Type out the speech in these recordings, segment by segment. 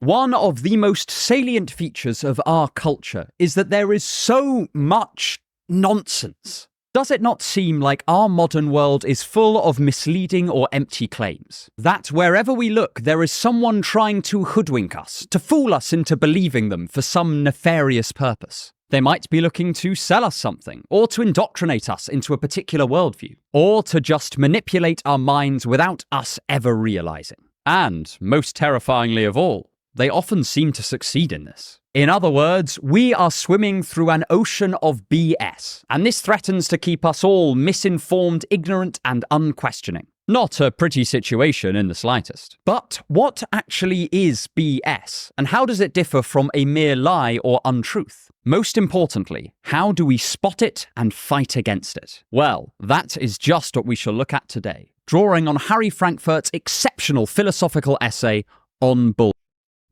One of the most salient features of our culture is that there is so much nonsense. Does it not seem like our modern world is full of misleading or empty claims? That wherever we look, there is someone trying to hoodwink us, to fool us into believing them for some nefarious purpose. They might be looking to sell us something, or to indoctrinate us into a particular worldview, or to just manipulate our minds without us ever realizing. And, most terrifyingly of all, they often seem to succeed in this. In other words, we are swimming through an ocean of BS, and this threatens to keep us all misinformed, ignorant, and unquestioning. Not a pretty situation in the slightest. But what actually is BS, and how does it differ from a mere lie or untruth? Most importantly, how do we spot it and fight against it? Well, that is just what we shall look at today, drawing on Harry Frankfurt's exceptional philosophical essay on bull.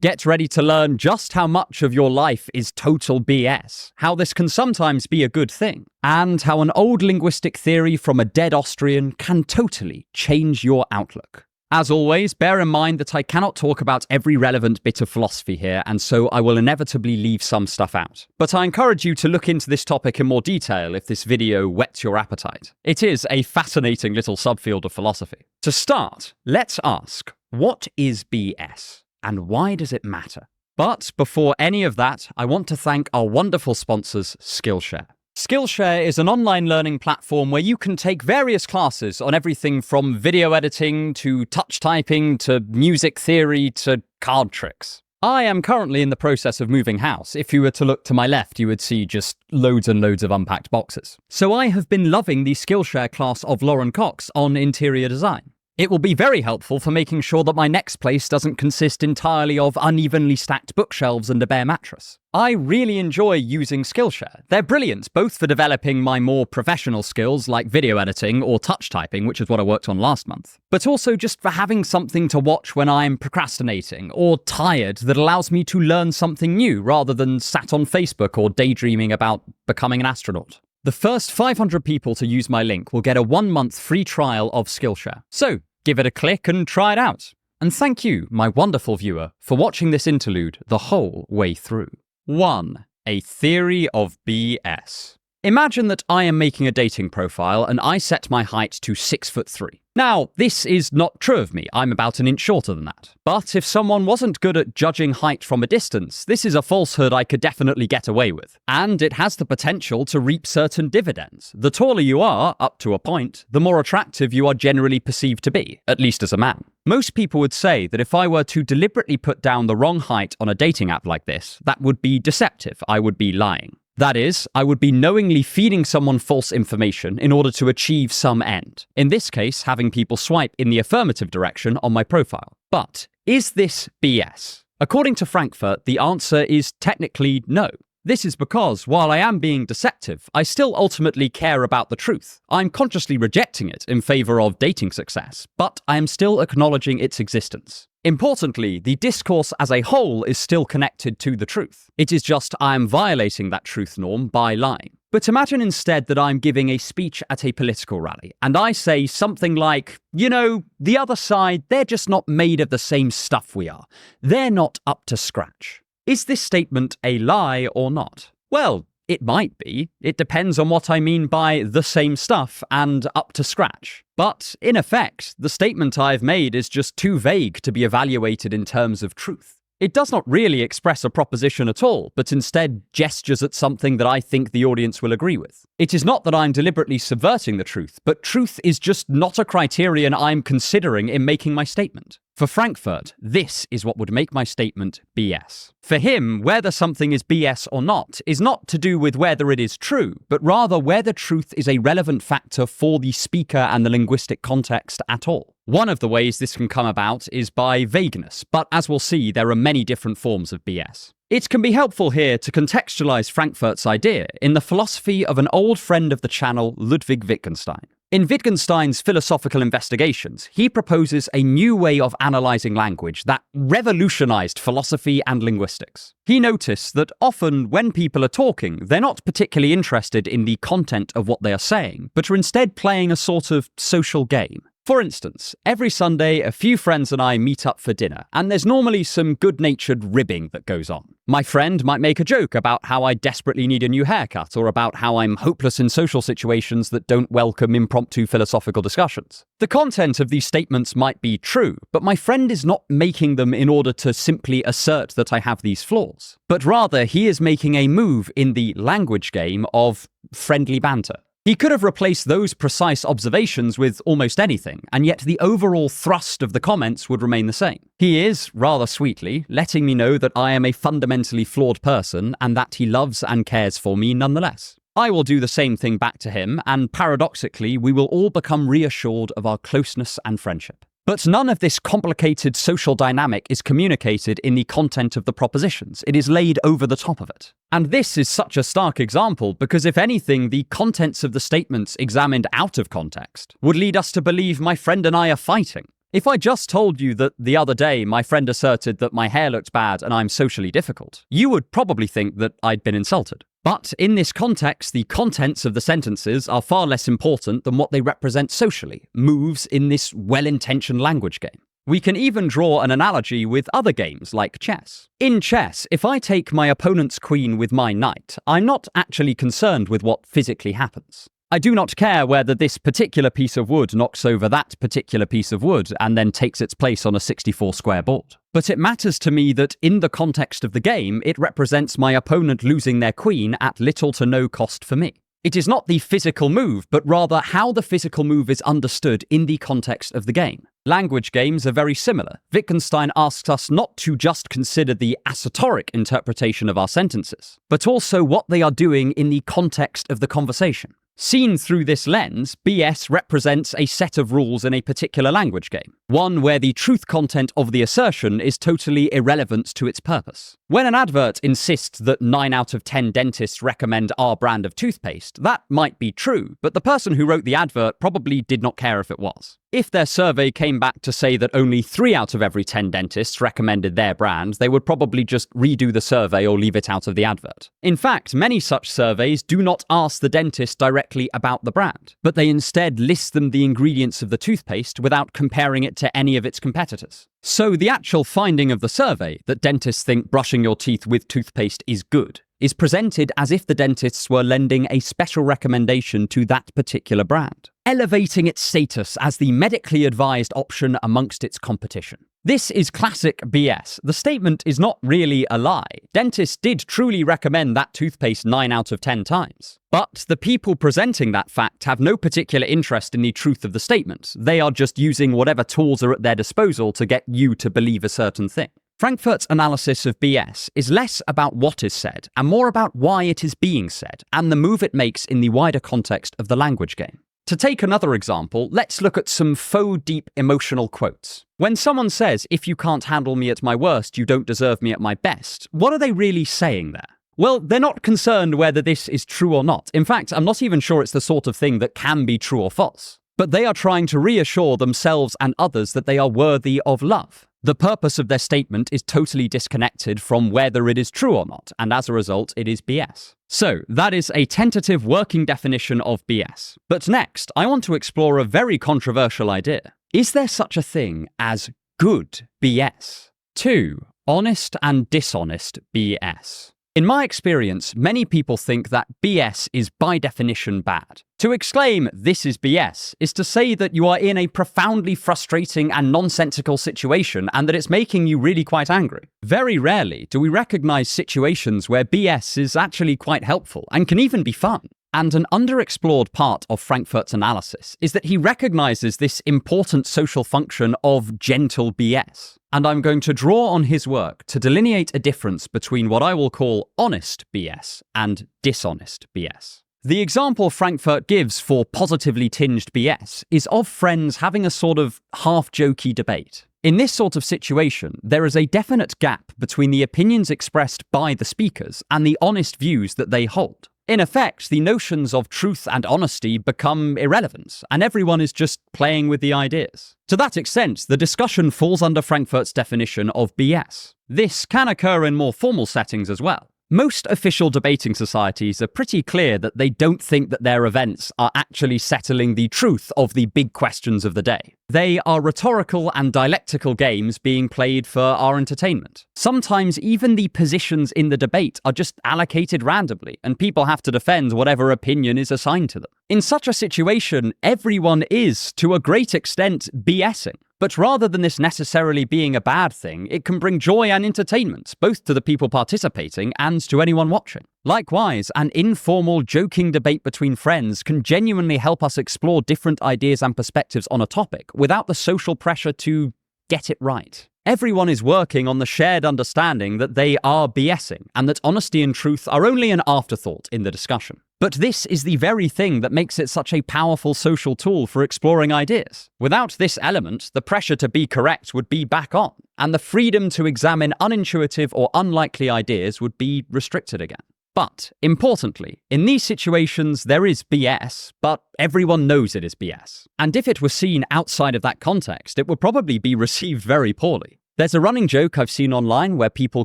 Get ready to learn just how much of your life is total BS, how this can sometimes be a good thing, and how an old linguistic theory from a dead Austrian can totally change your outlook. As always, bear in mind that I cannot talk about every relevant bit of philosophy here, and so I will inevitably leave some stuff out. But I encourage you to look into this topic in more detail if this video whets your appetite. It is a fascinating little subfield of philosophy. To start, let's ask, what is BS? And why does it matter? But before any of that, I want to thank our wonderful sponsors, Skillshare. Skillshare is an online learning platform where you can take various classes on everything from video editing to touch typing to music theory to card tricks. I am currently in the process of moving house. If you were to look to my left, you would see just loads and loads of unpacked boxes. So I have been loving the Skillshare class of Lauren Cox on interior design. It will be very helpful for making sure that my next place doesn't consist entirely of unevenly stacked bookshelves and a bare mattress. I really enjoy using Skillshare. They're brilliant, both for developing my more professional skills like video editing or touch typing, which is what I worked on last month, but also just for having something to watch when I'm procrastinating or tired that allows me to learn something new rather than sat on Facebook or daydreaming about becoming an astronaut. The first 500 people to use my link will get a 1-month free trial of Skillshare. So, give it a click and try it out. And thank you, my wonderful viewer, for watching this interlude the whole way through. 1. A theory of BS. Imagine that I am making a dating profile and I set my height to 6'3". Now, this is not true of me. I'm about an inch shorter than that. But if someone wasn't good at judging height from a distance, this is a falsehood I could definitely get away with. And it has the potential to reap certain dividends. The taller you are, up to a point, the more attractive you are generally perceived to be, at least as a man. Most people would say that if I were to deliberately put down the wrong height on a dating app like this, that would be deceptive. I would be lying. That is, I would be knowingly feeding someone false information in order to achieve some end. In this case, having people swipe in the affirmative direction on my profile. But is this BS? According to Frankfurt, the answer is technically no. This is because, while I am being deceptive, I still ultimately care about the truth. I'm consciously rejecting it in favor of dating success, but I am still acknowledging its existence. Importantly, the discourse as a whole is still connected to the truth. It is just I am violating that truth norm by lying. But imagine instead that I'm giving a speech at a political rally, and I say something like, you know, the other side, they're just not made of the same stuff we are. They're not up to scratch. Is this statement a lie or not? Well, it might be. It depends on what I mean by the same stuff and up to scratch. But, in effect, the statement I've made is just too vague to be evaluated in terms of truth. It does not really express a proposition at all, but instead gestures at something that I think the audience will agree with. It is not that I'm deliberately subverting the truth, but truth is just not a criterion I'm considering in making my statement. For Frankfurt, this is what would make my statement BS. For him, whether something is BS or not is not to do with whether it is true, but rather whether truth is a relevant factor for the speaker and the linguistic context at all. One of the ways this can come about is by vagueness, but as we'll see, there are many different forms of BS. It can be helpful here to contextualize Frankfurt's idea in the philosophy of an old friend of the channel, Ludwig Wittgenstein. In Wittgenstein's philosophical investigations, he proposes a new way of analyzing language that revolutionized philosophy and linguistics. He noticed that often when people are talking, they're not particularly interested in the content of what they are saying, but are instead playing a sort of social game. For instance, every Sunday, a few friends and I meet up for dinner, and there's normally some good-natured ribbing that goes on. My friend might make a joke about how I desperately need a new haircut, or about how I'm hopeless in social situations that don't welcome impromptu philosophical discussions. The content of these statements might be true, but my friend is not making them in order to simply assert that I have these flaws, but rather he is making a move in the language game of friendly banter. He could have replaced those precise observations with almost anything, and yet the overall thrust of the comments would remain the same. He is, rather sweetly, letting me know that I am a fundamentally flawed person and that he loves and cares for me nonetheless. I will do the same thing back to him, and paradoxically, we will all become reassured of our closeness and friendship. But none of this complicated social dynamic is communicated in the content of the propositions. It is laid over the top of it. And this is such a stark example because, if anything, the contents of the statements examined out of context would lead us to believe my friend and I are fighting. If I just told you that the other day my friend asserted that my hair looked bad and I'm socially difficult, you would probably think that I'd been insulted. But in this context, the contents of the sentences are far less important than what they represent socially, moves in this well-intentioned language game. We can even draw an analogy with other games like chess. In chess, if I take my opponent's queen with my knight, I'm not actually concerned with what physically happens. I do not care whether this particular piece of wood knocks over that particular piece of wood and then takes its place on a 64-square board. But it matters to me that in the context of the game, it represents my opponent losing their queen at little to no cost for me. It is not the physical move, but rather how the physical move is understood in the context of the game. Language games are very similar. Wittgenstein asks us not to just consider the assoteric interpretation of our sentences, but also what they are doing in the context of the conversation. Seen through this lens, BS represents a set of rules in a particular language game, one where the truth content of the assertion is totally irrelevant to its purpose. When an advert insists that 9 out of 10 dentists recommend our brand of toothpaste, that might be true, but the person who wrote the advert probably did not care if it was. If their survey came back to say that only 3 out of every 10 dentists recommended their brand, they would probably just redo the survey or leave it out of the advert. In fact, many such surveys do not ask the dentist directly about the brand, but they instead list them the ingredients of the toothpaste without comparing it to any of its competitors. So the actual finding of the survey, that dentists think brushing your teeth with toothpaste is good, is presented as if the dentists were lending a special recommendation to that particular brand, elevating its status as the medically advised option amongst its competition. This is classic BS. The statement is not really a lie. Dentists did truly recommend that toothpaste 9 out of 10 times. But the people presenting that fact have no particular interest in the truth of the statement. They are just using whatever tools are at their disposal to get you to believe a certain thing. Frankfurt's analysis of BS is less about what is said and more about why it is being said and the move it makes in the wider context of the language game. To take another example, let's look at some faux deep emotional quotes. When someone says, "If you can't handle me at my worst, you don't deserve me at my best," what are they really saying there? Well, they're not concerned whether this is true or not. In fact, I'm not even sure it's the sort of thing that can be true or false. But they are trying to reassure themselves and others that they are worthy of love. The purpose of their statement is totally disconnected from whether it is true or not, and as a result, it is BS. So, that is a tentative working definition of BS. But next, I want to explore a very controversial idea. Is there such a thing as good BS? 2. Honest and dishonest BS. In my experience, many people think that BS is by definition bad. To exclaim, "This is BS," is to say that you are in a profoundly frustrating and nonsensical situation and that it's making you really quite angry. Very rarely do we recognize situations where BS is actually quite helpful and can even be fun. And an underexplored part of Frankfurt's analysis is that he recognizes this important social function of gentle BS. And I'm going to draw on his work to delineate a difference between what I will call honest BS and dishonest BS. The example Frankfurt gives for positively tinged BS is of friends having a sort of half-jokey debate. In this sort of situation, there is a definite gap between the opinions expressed by the speakers and the honest views that they hold. In effect, the notions of truth and honesty become irrelevant, and everyone is just playing with the ideas. To that extent, the discussion falls under Frankfurt's definition of BS. This can occur in more formal settings as well. Most official debating societies are pretty clear that they don't think that their events are actually settling the truth of the big questions of the day. They are rhetorical and dialectical games being played for our entertainment. Sometimes even the positions in the debate are just allocated randomly, and people have to defend whatever opinion is assigned to them. In such a situation, everyone is, to a great extent, BSing. But rather than this necessarily being a bad thing, it can bring joy and entertainment, both to the people participating and to anyone watching. Likewise, an informal, joking debate between friends can genuinely help us explore different ideas and perspectives on a topic without the social pressure to get it right. Everyone is working on the shared understanding that they are BSing, and that honesty and truth are only an afterthought in the discussion. But this is the very thing that makes it such a powerful social tool for exploring ideas. Without this element, the pressure to be correct would be back on, and the freedom to examine unintuitive or unlikely ideas would be restricted again. But, importantly, in these situations there is BS, but everyone knows it is BS. And if it were seen outside of that context, it would probably be received very poorly. There's a running joke I've seen online where people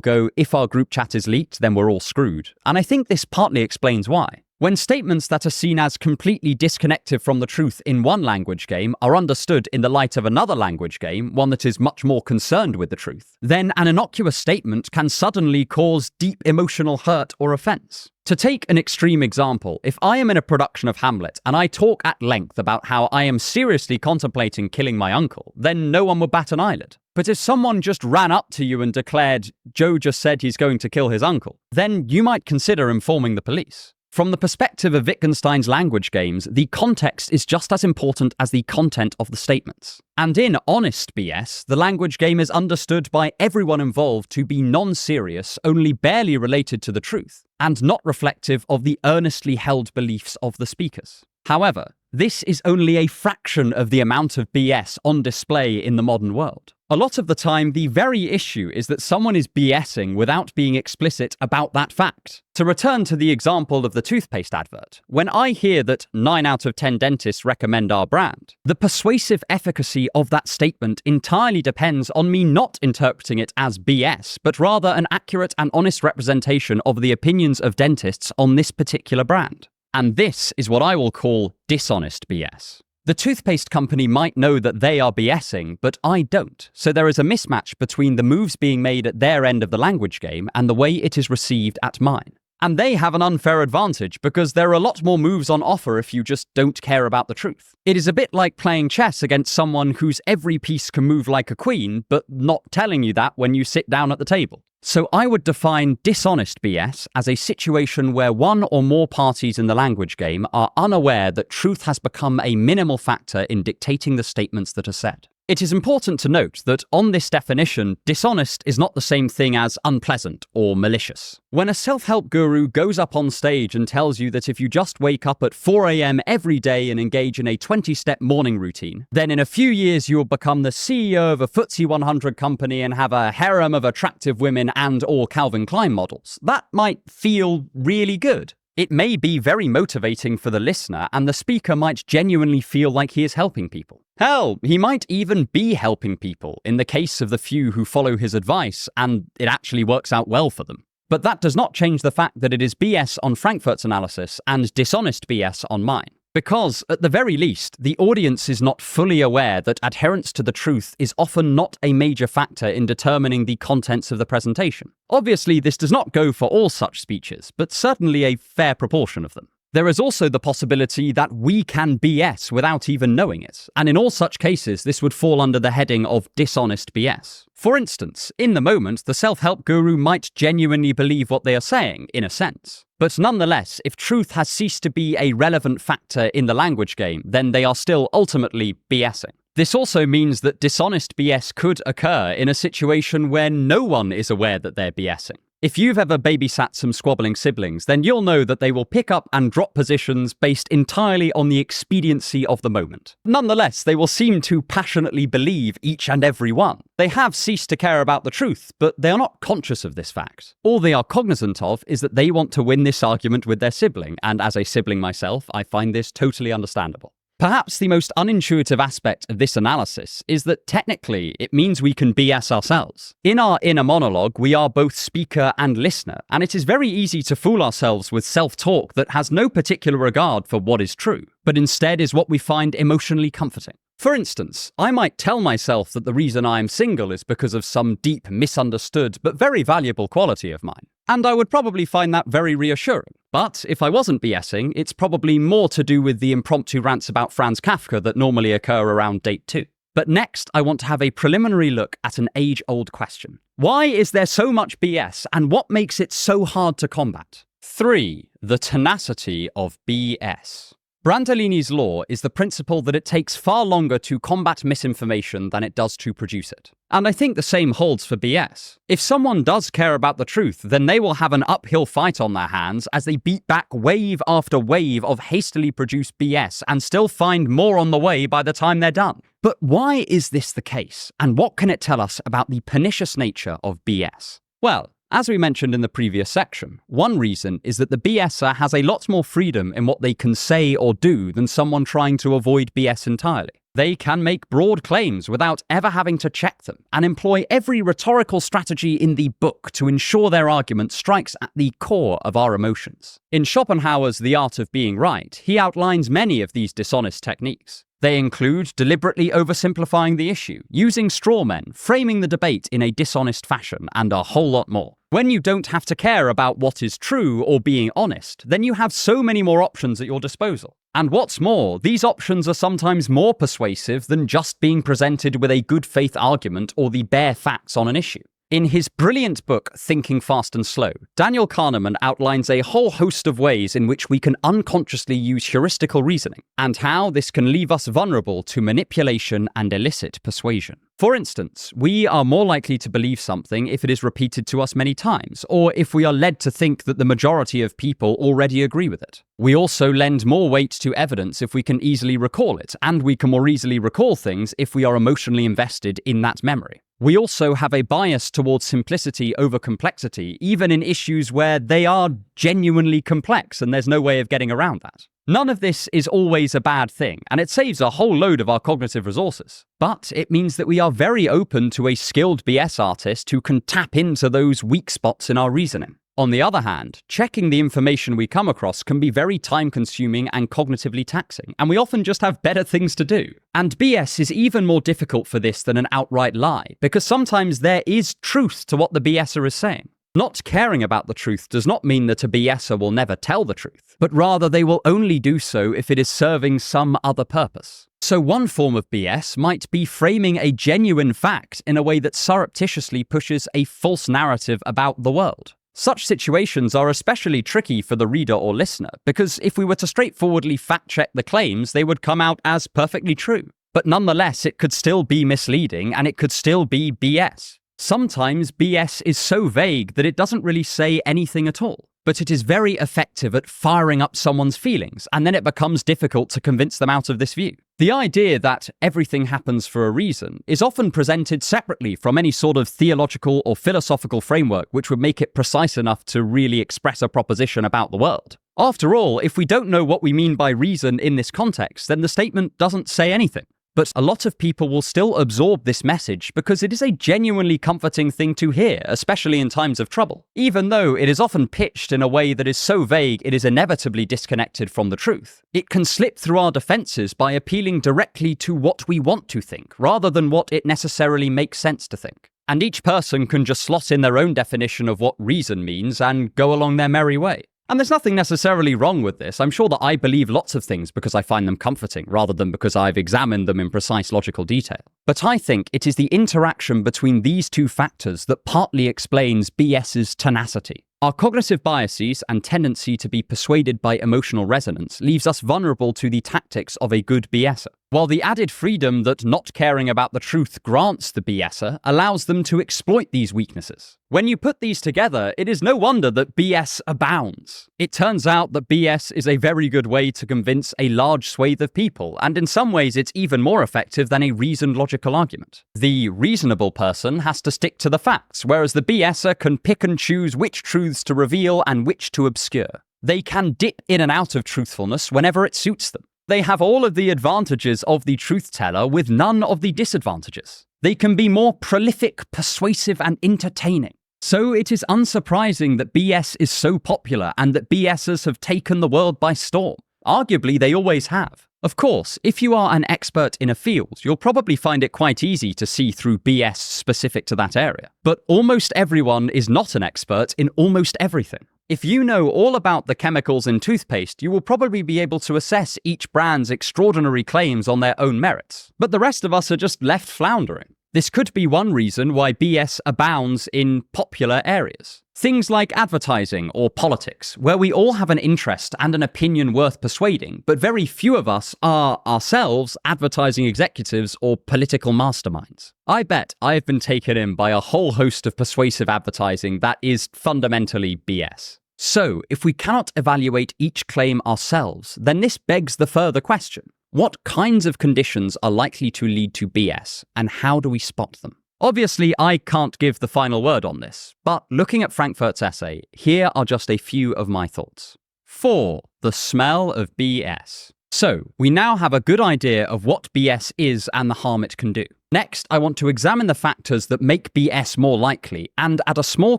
go, "If our group chat is leaked, then we're all screwed." And I think this partly explains why. When statements that are seen as completely disconnected from the truth in one language game are understood in the light of another language game, one that is much more concerned with the truth, then an innocuous statement can suddenly cause deep emotional hurt or offense. To take an extreme example, if I am in a production of Hamlet and I talk at length about how I am seriously contemplating killing my uncle, then no one would bat an eyelid. But if someone just ran up to you and declared, "Joe just said he's going to kill his uncle," then you might consider informing the police. From the perspective of Wittgenstein's language games, the context is just as important as the content of the statements. And in Honest BS, the language game is understood by everyone involved to be non-serious, only barely related to the truth, and not reflective of the earnestly held beliefs of the speakers. However, this is only a fraction of the amount of BS on display in the modern world. A lot of the time, the very issue is that someone is BSing without being explicit about that fact. To return to the example of the toothpaste advert, when I hear that 9 out of 10 dentists recommend our brand, the persuasive efficacy of that statement entirely depends on me not interpreting it as BS, but rather an accurate and honest representation of the opinions of dentists on this particular brand. And this is what I will call dishonest BS. The toothpaste company might know that they are BSing, but I don't. So there is a mismatch between the moves being made at their end of the language game and the way it is received at mine. And they have an unfair advantage because there are a lot more moves on offer if you just don't care about the truth. It is a bit like playing chess against someone whose every piece can move like a queen, but not telling you that when you sit down at the table. So I would define dishonest BS as a situation where one or more parties in the language game are unaware that truth has become a minimal factor in dictating the statements that are said. It is important to note that on this definition, dishonest is not the same thing as unpleasant or malicious. When a self-help guru goes up on stage and tells you that if you just wake up at 4 a.m. every day and engage in a 20-step morning routine, then in a few years you will become the CEO of a FTSE 100 company and have a harem of attractive women and/or Calvin Klein models, that might feel really good. It may be very motivating for the listener, and the speaker might genuinely feel like he is helping people. Hell, he might even be helping people in the case of the few who follow his advice, and it actually works out well for them. But that does not change the fact that it is BS on Frankfurt's analysis and dishonest BS on mine. Because, at the very least, the audience is not fully aware that adherence to the truth is often not a major factor in determining the contents of the presentation. Obviously, this does not go for all such speeches, but certainly a fair proportion of them. There is also the possibility that we can BS without even knowing it, and in all such cases, this would fall under the heading of dishonest BS. For instance, in the moment, the self-help guru might genuinely believe what they are saying, in a sense. But nonetheless, if truth has ceased to be a relevant factor in the language game, then they are still ultimately BSing. This also means that dishonest BS could occur in a situation where no one is aware that they're BSing. If you've ever babysat some squabbling siblings, then you'll know that they will pick up and drop positions based entirely on the expediency of the moment. Nonetheless, they will seem to passionately believe each and every one. They have ceased to care about the truth, but they are not conscious of this fact. All they are cognizant of is that they want to win this argument with their sibling, and as a sibling myself, I find this totally understandable. Perhaps the most unintuitive aspect of this analysis is that technically it means we can BS ourselves. In our inner monologue, we are both speaker and listener, and it is very easy to fool ourselves with self-talk that has no particular regard for what is true, but instead is what we find emotionally comforting. For instance, I might tell myself that the reason I am single is because of some deep, misunderstood, but very valuable quality of mine. And I would probably find that very reassuring. But if I wasn't BSing, it's probably more to do with the impromptu rants about Franz Kafka that normally occur around date 2. But next, I want to have a preliminary look at an age-old question. Why is there so much BS, and what makes it so hard to combat? 3. The tenacity of BS. Brandolini's law is the principle that it takes far longer to combat misinformation than it does to produce it. And I think the same holds for BS. If someone does care about the truth, then they will have an uphill fight on their hands as they beat back wave after wave of hastily produced BS and still find more on the way by the time they're done. But why is this the case? And what can it tell us about the pernicious nature of BS? Well, as we mentioned in the previous section, one reason is that the BSer has a lot more freedom in what they can say or do than someone trying to avoid BS entirely. They can make broad claims without ever having to check them, and employ every rhetorical strategy in the book to ensure their argument strikes at the core of our emotions. In Schopenhauer's The Art of Being Right, he outlines many of these dishonest techniques. They include deliberately oversimplifying the issue, using straw men, framing the debate in a dishonest fashion, and a whole lot more. When you don't have to care about what is true or being honest, then you have so many more options at your disposal. And what's more, these options are sometimes more persuasive than just being presented with a good faith argument or the bare facts on an issue. In his brilliant book, Thinking Fast and Slow, Daniel Kahneman outlines a whole host of ways in which we can unconsciously use heuristical reasoning, and how this can leave us vulnerable to manipulation and illicit persuasion. For instance, we are more likely to believe something if it is repeated to us many times, or if we are led to think that the majority of people already agree with it. We also lend more weight to evidence if we can easily recall it, and we can more easily recall things if we are emotionally invested in that memory. We also have a bias towards simplicity over complexity, even in issues where they are genuinely complex and there's no way of getting around that. None of this is always a bad thing, and it saves a whole load of our cognitive resources. But it means that we are very open to a skilled BS artist who can tap into those weak spots in our reasoning. On the other hand, checking the information we come across can be very time-consuming and cognitively taxing, and we often just have better things to do. And BS is even more difficult for this than an outright lie, because sometimes there is truth to what the BSer is saying. Not caring about the truth does not mean that a BSer will never tell the truth, but rather they will only do so if it is serving some other purpose. So one form of BS might be framing a genuine fact in a way that surreptitiously pushes a false narrative about the world. Such situations are especially tricky for the reader or listener, because if we were to straightforwardly fact-check the claims, they would come out as perfectly true. But nonetheless, it could still be misleading, and it could still be BS. Sometimes BS is so vague that it doesn't really say anything at all, but it is very effective at firing up someone's feelings, and then it becomes difficult to convince them out of this view. The idea that everything happens for a reason is often presented separately from any sort of theological or philosophical framework which would make it precise enough to really express a proposition about the world. After all, if we don't know what we mean by reason in this context, then the statement doesn't say anything. But a lot of people will still absorb this message because it is a genuinely comforting thing to hear, especially in times of trouble. Even though it is often pitched in a way that is so vague it is inevitably disconnected from the truth, it can slip through our defenses by appealing directly to what we want to think, rather than what it necessarily makes sense to think. And each person can just slot in their own definition of what reason means and go along their merry way. And there's nothing necessarily wrong with this. I'm sure that I believe lots of things because I find them comforting, rather than because I've examined them in precise logical detail. But I think it is the interaction between these two factors that partly explains BS's tenacity. Our cognitive biases and tendency to be persuaded by emotional resonance leaves us vulnerable to the tactics of a good BSer, while the added freedom that not caring about the truth grants the BSer allows them to exploit these weaknesses. When you put these together, it is no wonder that BS abounds. It turns out that BS is a very good way to convince a large swathe of people, and in some ways it's even more effective than a reasoned logical argument. The reasonable person has to stick to the facts, whereas the BSer can pick and choose which truths to reveal and which to obscure. They can dip in and out of truthfulness whenever it suits them. They have all of the advantages of the truth teller with none of the disadvantages. They can be more prolific, persuasive, and entertaining. So it is unsurprising that BS is so popular and that BSers have taken the world by storm. Arguably, they always have. Of course, if you are an expert in a field, you'll probably find it quite easy to see through BS specific to that area. But almost everyone is not an expert in almost everything. If you know all about the chemicals in toothpaste, you will probably be able to assess each brand's extraordinary claims on their own merits. But the rest of us are just left floundering. This could be one reason why BS abounds in popular areas. Things like advertising or politics, where we all have an interest and an opinion worth persuading, but very few of us are ourselves advertising executives or political masterminds. I bet I've been taken in by a whole host of persuasive advertising that is fundamentally BS. So, if we cannot evaluate each claim ourselves, then this begs the further question. What kinds of conditions are likely to lead to BS, and how do we spot them? Obviously, I can't give the final word on this, but looking at Frankfurt's essay, here are just a few of my thoughts. 4. The smell of BS. So, we now have a good idea of what BS is and the harm it can do. Next, I want to examine the factors that make BS more likely and add a small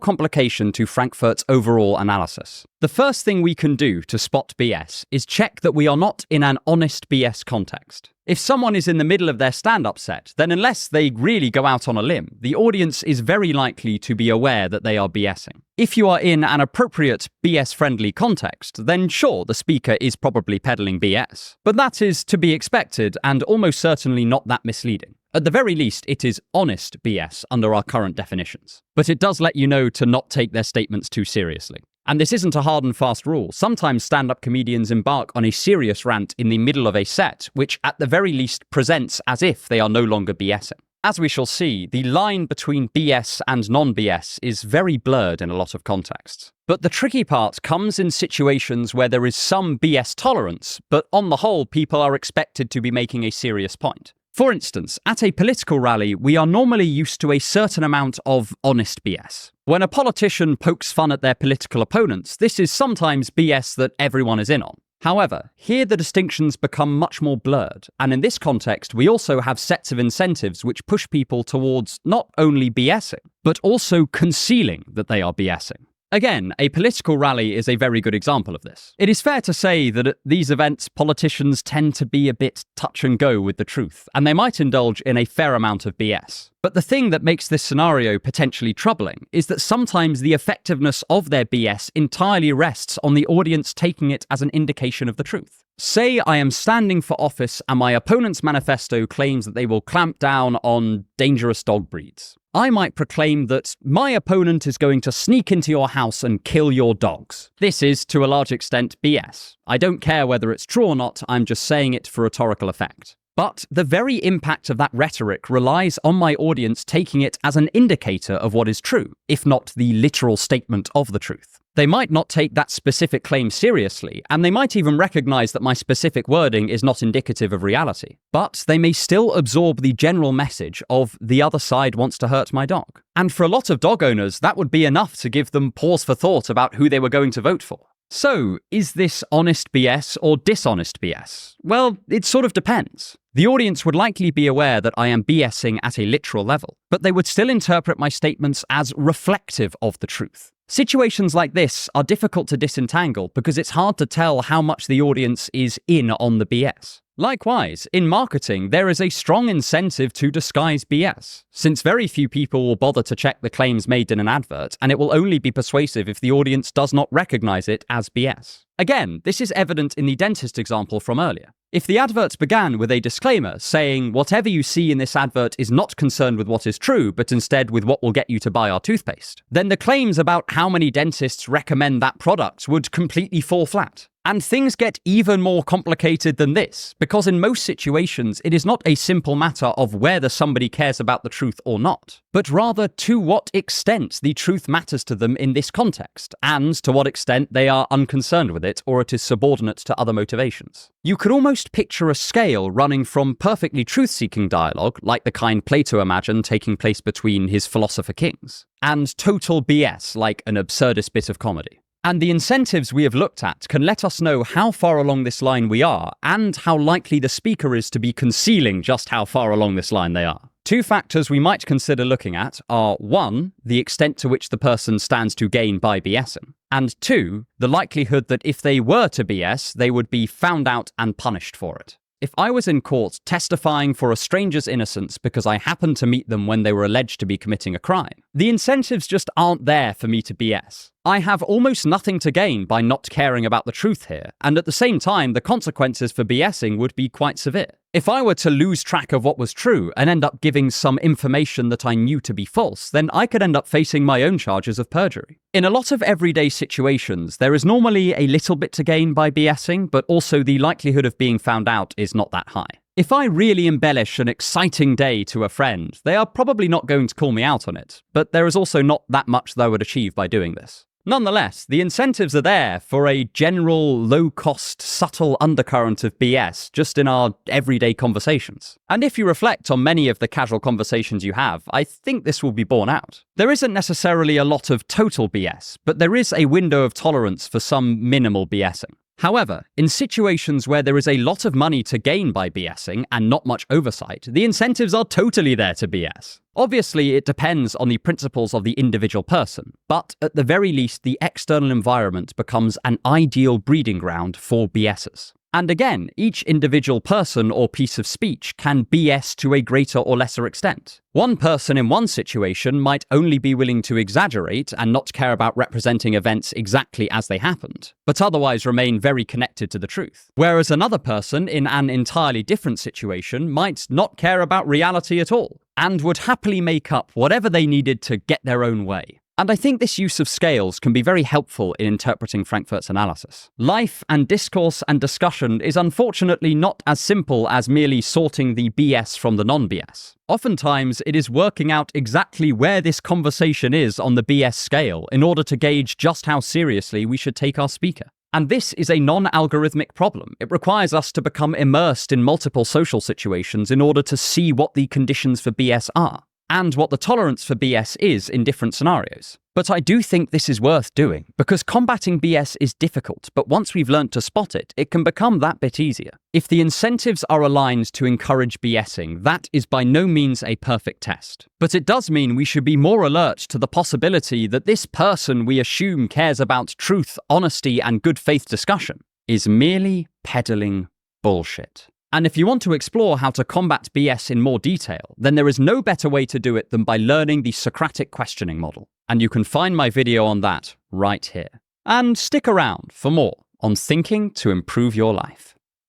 complication to Frankfurt's overall analysis. The first thing we can do to spot BS is check that we are not in an honest BS context. If someone is in the middle of their stand-up set, then unless they really go out on a limb, the audience is very likely to be aware that they are BSing. If you are in an appropriate BS-friendly context, then sure, the speaker is probably peddling BS. But that is to be expected and almost certainly not that misleading. At the very least, it is honest BS under our current definitions. But it does let you know to not take their statements too seriously. And this isn't a hard and fast rule. Sometimes stand-up comedians embark on a serious rant in the middle of a set, which at the very least presents as if they are no longer BSing. As we shall see, the line between BS and non-BS is very blurred in a lot of contexts. But the tricky part comes in situations where there is some BS tolerance, but on the whole, people are expected to be making a serious point. For instance, at a political rally, we are normally used to a certain amount of honest BS. When a politician pokes fun at their political opponents, this is sometimes BS that everyone is in on. However, here the distinctions become much more blurred, and in this context, we also have sets of incentives which push people towards not only BSing, but also concealing that they are BSing. Again, a political rally is a very good example of this. It is fair to say that at these events, politicians tend to be a bit touch and go with the truth, and they might indulge in a fair amount of BS. But the thing that makes this scenario potentially troubling is that sometimes the effectiveness of their BS entirely rests on the audience taking it as an indication of the truth. Say I am standing for office and my opponent's manifesto claims that they will clamp down on dangerous dog breeds. I might proclaim that my opponent is going to sneak into your house and kill your dogs. This is, to a large extent, BS. I don't care whether it's true or not, I'm just saying it for rhetorical effect. But the very impact of that rhetoric relies on my audience taking it as an indicator of what is true, if not the literal statement of the truth. They might not take that specific claim seriously, and they might even recognize that my specific wording is not indicative of reality. But they may still absorb the general message of the other side wants to hurt my dog. And for a lot of dog owners, that would be enough to give them pause for thought about who they were going to vote for. So, is this honest BS or dishonest BS? Well, it sort of depends. The audience would likely be aware that I am BSing at a literal level, but they would still interpret my statements as reflective of the truth. Situations like this are difficult to disentangle because it's hard to tell how much the audience is in on the BS. Likewise, in marketing, there is a strong incentive to disguise BS, since very few people will bother to check the claims made in an advert, and it will only be persuasive if the audience does not recognize it as BS. Again, this is evident in the dentist example from earlier. If the advert began with a disclaimer saying, whatever you see in this advert is not concerned with what is true, but instead with what will get you to buy our toothpaste, then the claims about how many dentists recommend that product would completely fall flat. And things get even more complicated than this, because in most situations, it is not a simple matter of whether somebody cares about the truth or not, but rather to what extent the truth matters to them in this context, and to what extent they are unconcerned with it or it is subordinate to other motivations. You could almost picture a scale running from perfectly truth-seeking dialogue, like the kind Plato imagined taking place between his philosopher kings, and total BS, like an absurdist bit of comedy. And the incentives we have looked at can let us know how far along this line we are and how likely the speaker is to be concealing just how far along this line they are. Two factors we might consider looking at are 1, the extent to which the person stands to gain by BSing, and 2, the likelihood that if they were to BS, they would be found out and punished for it. If I was in court testifying for a stranger's innocence because I happened to meet them when they were alleged to be committing a crime, the incentives just aren't there for me to BS. I have almost nothing to gain by not caring about the truth here, and at the same time, the consequences for BSing would be quite severe. If I were to lose track of what was true and end up giving some information that I knew to be false, then I could end up facing my own charges of perjury. In a lot of everyday situations, there is normally a little bit to gain by BSing, but also the likelihood of being found out is not that high. If I really embellish an exciting day to a friend, they are probably not going to call me out on it, but there is also not that much that I would achieve by doing this. Nonetheless, the incentives are there for a general, low-cost, subtle undercurrent of BS just in our everyday conversations. And if you reflect on many of the casual conversations you have, I think this will be borne out. There isn't necessarily a lot of total BS, but there is a window of tolerance for some minimal BSing. However, in situations where there is a lot of money to gain by BSing and not much oversight, the incentives are totally there to BS. Obviously, it depends on the principles of the individual person, but at the very least, the external environment becomes an ideal breeding ground for BSers. And again, each individual person or piece of speech can BS to a greater or lesser extent. One person in one situation might only be willing to exaggerate and not care about representing events exactly as they happened, but otherwise remain very connected to the truth. Whereas another person in an entirely different situation might not care about reality at all, and would happily make up whatever they needed to get their own way. And I think this use of scales can be very helpful in interpreting Frankfurt's analysis. Life and discourse and discussion is unfortunately not as simple as merely sorting the BS from the non-BS. Oftentimes, it is working out exactly where this conversation is on the BS scale in order to gauge just how seriously we should take our speaker. And this is a non-algorithmic problem. It requires us to become immersed in multiple social situations in order to see what the conditions for BS are, and what the tolerance for BS is in different scenarios. But I do think this is worth doing, because combating BS is difficult, but once we've learned to spot it, it can become that bit easier. If the incentives are aligned to encourage BSing, that is by no means a perfect test. But it does mean we should be more alert to the possibility that this person we assume cares about truth, honesty, and good faith discussion is merely peddling bullshit. And if you want to explore how to combat BS in more detail, then there is no better way to do it than by learning the Socratic questioning model. And you can find my video on that right here. And stick around for more on thinking to improve your life.